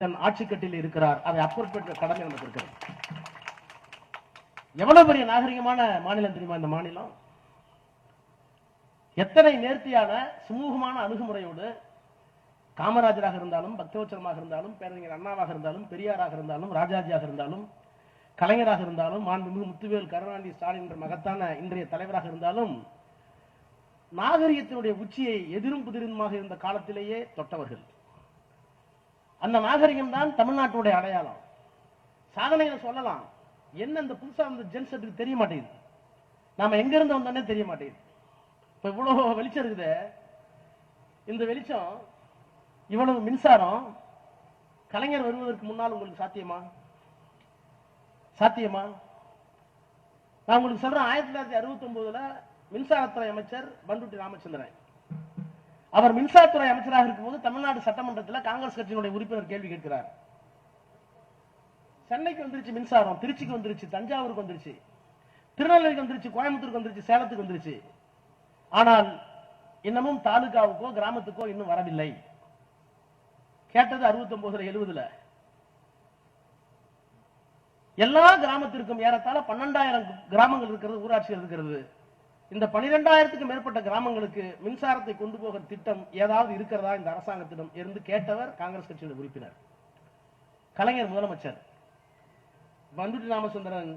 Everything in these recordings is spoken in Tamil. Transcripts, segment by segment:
தன் ஆட்சிக்கட்டில் இருக்கிறார். அதை அப்புறப்பட்ட கடமை நமக்கு இருக்கிறது. எவ்வளவு பெரிய நாகரிகமான மாநிலம் தெரியுமா இந்த மாநிலம்? எத்தனை நேர்த்தியான சுமூகமான அணுகுமுறையோடு காமராஜராக இருந்தாலும், பக்தவச்சலமாக இருந்தாலும், பேரறிஞர் அண்ணாவாக இருந்தாலும், பெரியாராக இருந்தாலும், ராஜாஜியாக இருந்தாலும், கலைஞராக இருந்தாலும், மாண்புமிகு முத்துவேல் கருணாநிதி ஸ்டாலின் என்ற மகத்தான இன்றைய தலைவராக இருந்தாலும், நாகரிகத்தினுடைய உச்சியை எதிரும் புதிருமாக இருந்த காலத்திலேயே தொட்டவர்கள். அந்த நாகரிகம் தான் தமிழ்நாட்டுடைய அடையாளம். சாதனைகளை சொல்லலாம், என்ன இந்த புதுசா வந்து ஜென்செட்டுக்கு தெரிய மாட்டேங்குது, நாம எங்க இருந்து வந்தோன்னே தெரிய மாட்டேங்குது. இப்ப இவ்வளவு வெளிச்சம் இருக்குது, இந்த வெளிச்சம் இவ்வளவு மின்சாரம் கலைஞர் வருவதற்கு முன்னால் உங்களுக்கு சாத்தியமா? சாத்தியமா? நான் உங்களுக்கு சொல்றேன், 1969 மின்சாரத்துறை அமைச்சர் பண்டுட்டி ராமச்சந்திரன் அவர் மின்சாரத்துறை அமைச்சராக இருக்கும்போது தமிழ்நாடு சட்டமன்றத்தில் காங்கிரஸ் கட்சியினுடைய உறுப்பினர் கேள்வி கேட்கிறார். சென்னைக்கு வந்துருச்சு மின்சாரம், திருச்சிக்கு வந்துருச்சு, தஞ்சாவூருக்கு வந்துருச்சு, திருநெல்வேலிக்கு வந்துருச்சு, கோயம்புத்தூருக்கு வந்துருச்சு, சேலத்துக்கு வந்துருச்சு, ஆனால் இன்னமும் தாலுகாவுக்கோ கிராமத்துக்கோ இன்னும் வரவில்லை. கேட்டது 69 70. எல்லா கிராமத்திற்கும் ஏறத்தாழ 12,000 கிராமங்கள் இருக்கிறது, ஊராட்சிகள் இருக்கிறது. இந்த 12,000க்கும் மேற்பட்ட கிராமங்களுக்கு மின்சாரத்தை கொண்டு போகிற திட்டம் ஏதாவது இருக்கிறதா இந்த அரசாங்கத்திடம் இருந்து கேட்டவர் காங்கிரஸ் கட்சியின் உறுப்பினர். கலைஞர் முதலமைச்சர். பண்டுட்டி ராமச்சந்திரன்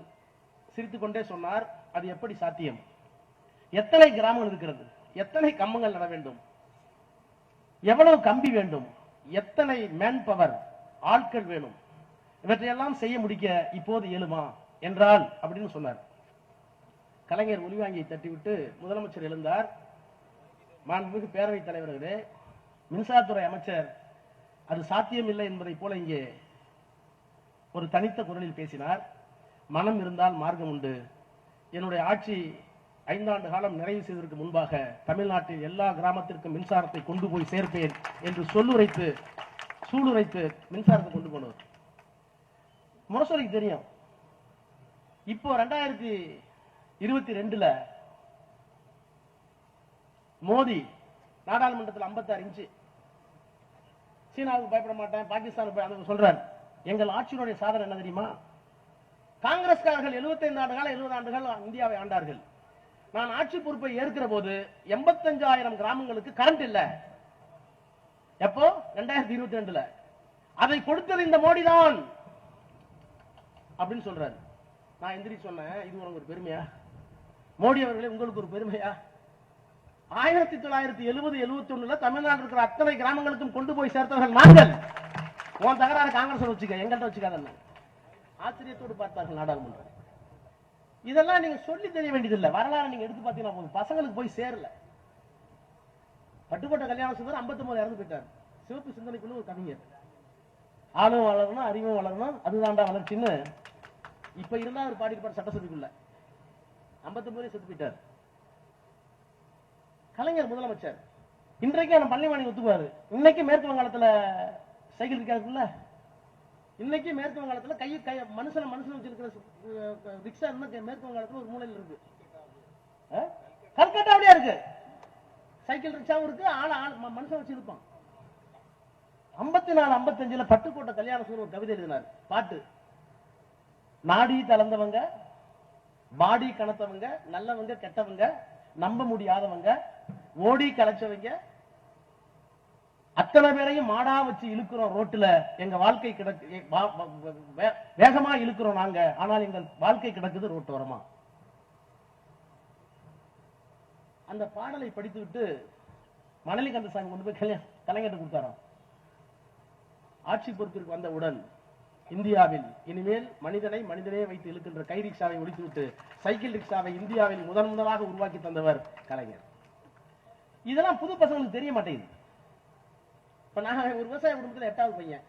சிரித்துக் கொண்டே சொன்னார், அது எப்படி சாத்தியம்? எத்தனை கிராமங்கள் இருக்கிறது, எத்தனை கம்பங்கள் நட வேண்டும், எவ்வளவு கம்பி வேண்டும், எத்தனை மேன் பவர் ஆட்கள் வேணும், இவற்றையெல்லாம் செய்ய முடிக்க இப்போது இயலுமா என்றால் அப்படின்னு சொன்னார். கலைஞர் ஒலிவாங்கியை தட்டிவிட்டு முதலமைச்சர் எழுந்தார். மாண்புமிகு பேரவைத் தலைவர்களே, மின்சாரத்துறை அமைச்சர் அது சாத்தியம் இல்லை என்பதை போல இங்கே ஒரு தனித்த குரலில் பேசினார். மனம் இருந்தால் மார்க்கம் உண்டு. என்னுடைய ஆட்சி 5 ஆண்டு காலம் நிறைவு செய்வதற்கு முன்பாக தமிழ்நாட்டில் எல்லா கிராமத்திற்கும் மின்சாரத்தை கொண்டு போய் சேர்ப்பேன் என்று சூளுரைத்து மின்சாரத்தை கொண்டு போனவர். முரசொலிக்கு தெரியும். இப்போ 2022 மோடி நாடாளுமன்றத்தில் 56 இன்ச்சு, சீனாவுக்கு பயப்பட மாட்டேன், பாகிஸ்தானுக்கு சொல்றார். எங்கள் ஆட்சியினுடைய சாதனை என்ன தெரியுமா? காங்கிரஸ்காரர்கள் 75 ஆண்டுகள் 70 ஆண்டுகள் இந்தியாவை ஆண்டார்கள். நான் ஆட்சி பொறுப்பை ஏற்கிற போது 85,000 கிராமங்களுக்கு கரண்ட் இல்ல. எப்போ? 2022. அதை கொடுத்தது இந்த மோடி தான் அப்படின்னு சொல்றாரு. நான் எந்திரிச்சு சொன்னேன், இது உங்களுக்கு ஒரு பெருமையா? மோடி அவர்களே, உங்களுக்கு ஒரு பெருமையா? 1970-71 தமிழ்நாடு இருக்கிற அத்தனை கிராமங்களுக்கும் கொண்டு போய் சேர்த்தவர்கள் நாங்கள். உன் தகராறு காங்கிரஸ் வச்சுக்க, எங்கள்கிட்ட வச்சுக்காத. ஆச்சரியத்தோடு பார்த்தார்கள் நாடாளுமன்றம். இதெல்லாம் நீங்க சொல்லி தெரிய வேண்டியதில்லை, வரலாறு நீங்க எடுத்து பார்த்தீங்கன்னா போதும். பசங்களுக்கு போய் சேரல. பட்டுக்கோட்டை கல்யாண சுந்தர் 59 இறந்து போயிட்டார். சிவப்பு சிந்தனைக்குள்ள ஒரு கவிஞர். ஆளும் வளரணும், அறிவும் வளரணும், அதுதான்டா வளர்ச்சின்னு இப்ப இருந்தா அவர் பாடிப்பார் சட்டசபைக்குள்ள. 59 செத்து போயிட்டார். கலைஞர் முதலமைச்சர். இன்றைக்கு நம்ம பள்ளிவாணி ஒத்துக்குவாரு. இன்னைக்கு மேற்கு வங்காளத்துல சைக்கிள் இருக்காதுல்ல, இன்னைக்கு மேற்கு வங்காளத்துல கை மனுஷன் வச்சிருக்கிற ரிக்ஷா மேற்கு வங்காளத்துல ஒரு மூலையில் இருக்கு. கல்கட்டா அப்படியே இருக்கு. சைக்கிள் ரிக்ஷாவும் இருக்கு, மனுஷன் வச்சு இருப்பான். 54-55 பட்டுக்கோட்டை கல்யாண சுந்தர் ஒரு கவிதை எழுதினார், பாட்டு. நாடி தளர்ந்தவங்க, பாடி கணத்தவங்க, நல்லவங்க கெட்டவங்க, நம்ப முடியாதவங்க, ஓடி கலைச்சவங்க, அத்தனை பேரையும் மாடா வச்சு இழுக்கிறோம் ரோட்டுல. எங்க வாழ்க்கை கிடக்கு, வேகமா இழுக்கிறோம் நாங்க, ஆனால் எங்கள் வாழ்க்கை கிடக்குது ரோட்டோரமா. அந்த பாடலை படித்து விட்டு மணலி கந்தசாமி கொண்டு போய் கலைஞர் கொடுத்தாராம். ஆட்சி பொறுப்பிற்கு வந்தவுடன் இந்தியாவில் இனிமேல் மனிதனே வைத்து இழுக்கின்ற கை ரிக்ஷாவை ஒழித்துவிட்டு சைக்கிள் ரிக்ஷாவை இந்தியாவில் முதலாக உருவாக்கி தந்தவர் கலைஞர். இதெல்லாம் புது பசங்களுக்கு தெரிய மாட்டேங்குது. இப்ப நான் ஒரு விவசாய குடும்பத்தில் 8வது பையன்.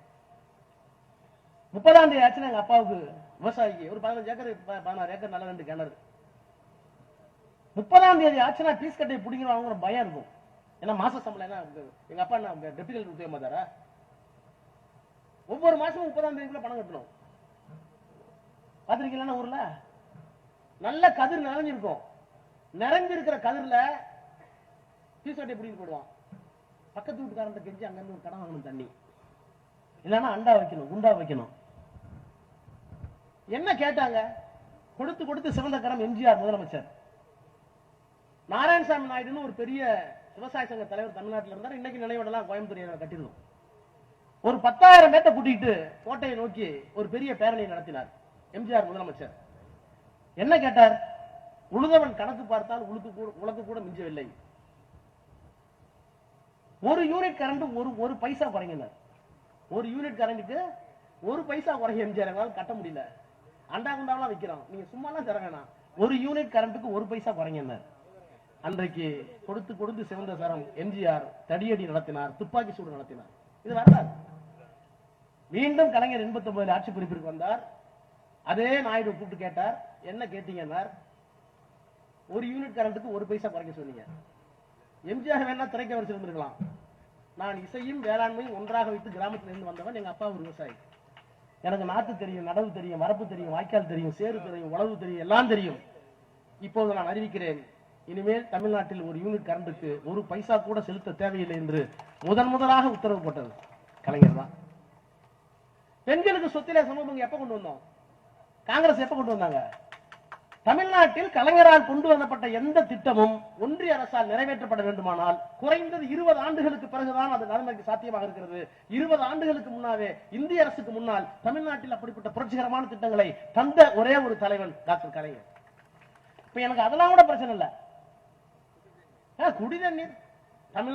30ஆம் தேதி ஆச்சுன்னா எங்க அப்பாவுக்கு விவசாயிக்கு ஒரு 15 ஏக்கர் 16 ஏக்கர் நல்ல 2 கிணறு. 30ஆம் தேதி ஆச்சுன்னா பீஸ் கட்டை பிடிக்கிறவங்க பயம் இருக்கும். ஏன்னா மாச சம்பளம் என்ன, எங்க அப்பா என்ன டெப்டி கலெக்டர் உத்தியோகமா தாரா? ஒவ்வொரு மாசமும் 30ஆம் தேதிக்குள்ள பணம் கட்டணும். பாத்திருக்கீங்களா ஊர்ல? நல்ல கதிர் நிறைஞ்சிருக்கும். நிறைஞ்சிருக்கிற கதிர்ல பீஸ் கட்டை பிடிக்க போடுவான். பக்கத்து வீட்டுக்காரன் கெஞ்சி அங்க இருந்து ஒரு கடன் வாங்கணும் தண்ணி. இல்லைன்னா அண்டா வைக்கணும், குண்டா வைக்கணும். என்ன கேட்டாங்க? கொடுத்து கொடுத்து சிவந்த கரம் எம்ஜிஆர் முதலமைச்சர். நாராயணசாமி நாயுடுன்னு ஒரு பெரிய விவசாய சங்க தலைவர் தமிழ்நாட்டில் இருந்தார். இன்னைக்கு நினைவிடலாம் கோயம்புத்தூர் கட்டிருந்தோம். ஒரு 10,000 பேத்தை கூட்டிட்டு கோட்டையை நோக்கி ஒரு பெரிய பேரணி நடத்தினார் எம்ஜிஆர் முதலமைச்சர். என்ன கேட்டார்? உழுதவன் கணக்கு பார்த்தால் உலக்கு கூட மிஞ்சவில்லை. ஒரு யூனிட் கரண்ட் ஒரு பைசா குறைங்கினார். ஒரு யூனிட் கரண்ட்டுக்கு ஒரு பைசா குறைங்க எம்ஜிஆர் கட்ட முடியல. அண்டா குண்டாவெல்லாம் வைக்கிறோம், நீங்க சும்மாலாம் தர வேணாம், ஒரு யூனிட் கரண்ட்டுக்கு ஒரு பைசா குறைங்க. அன்றைக்கு கொடுத்து கொடுத்து சிவந்த சரம் எம்ஜிஆர் தடியடி நடத்தினார், துப்பாக்கி சூடு நடத்தினார். இது வரலாறு. மீண்டும் கலைஞர் 89 ஆட்சி பொறுப்பிற்கு வந்தார். அதே நாயுடு கூப்பிட்டு கேட்டார், என்ன கேட்டீங்க? ஒரு யூனிட் கரண்ட்டுக்கு ஒரு பைசா குறைக்க சொன்னீங்க. எம்ஜிஆர் வேணா திரைக்க வச்சிருந்திருக்கலாம். நான் இசையும் வேளாண்மையும் ஒன்றாக வைத்து கிராமத்தில் இருந்து வந்தவன். எங்க அப்பா ஒரு விவசாயி. எனக்கு நாட்டு தெரியும், நடவு தெரியும், வரப்பு தெரியும், வாய்க்கால் தெரியும், சேறு தெரியும், உழவு தெரியும், எல்லாம் தெரியும். இப்போது நான் அறிவிக்கிறேன், இனிமேல் தமிழ்நாட்டில் ஒரு யூனிட் கரண்ட்டுக்கு ஒரு பைசா கூட செலுத்த தேவையில்லை என்று முதலாக உத்தரவு போட்டது கலைஞர் தான். பெண்களுக்கு சொத்திலே சமபங்கு எப்ப கொண்டு வந்தோம்? காங்கிரஸ் எப்ப கொண்டு வந்தாங்க? தமிழ்நாட்டில் கலைஞரால் கொண்டு வரப்பட்ட எந்த திட்டமும் ஒன்றிய அரசால் நிறைவேற்றப்பட வேண்டுமானால் குறைந்தது 20 ஆண்டுகளுக்கு பிறகுதான் அது நடைமுறைக்கு சாத்தியமாக இருக்கிறது. 20 ஆண்டுகளுக்கு முன்னாவே இந்திய அரசுக்கு முன்னால் தமிழ்நாட்டில் அப்படிப்பட்ட புரட்சிகரமான திட்டங்களை தந்த ஒரே ஒரு தலைவன் டாக்டர் கலைஞர். இப்ப எனக்கு அதெல்லாம் கூட பிரச்சனை இல்ல. குடிநீர்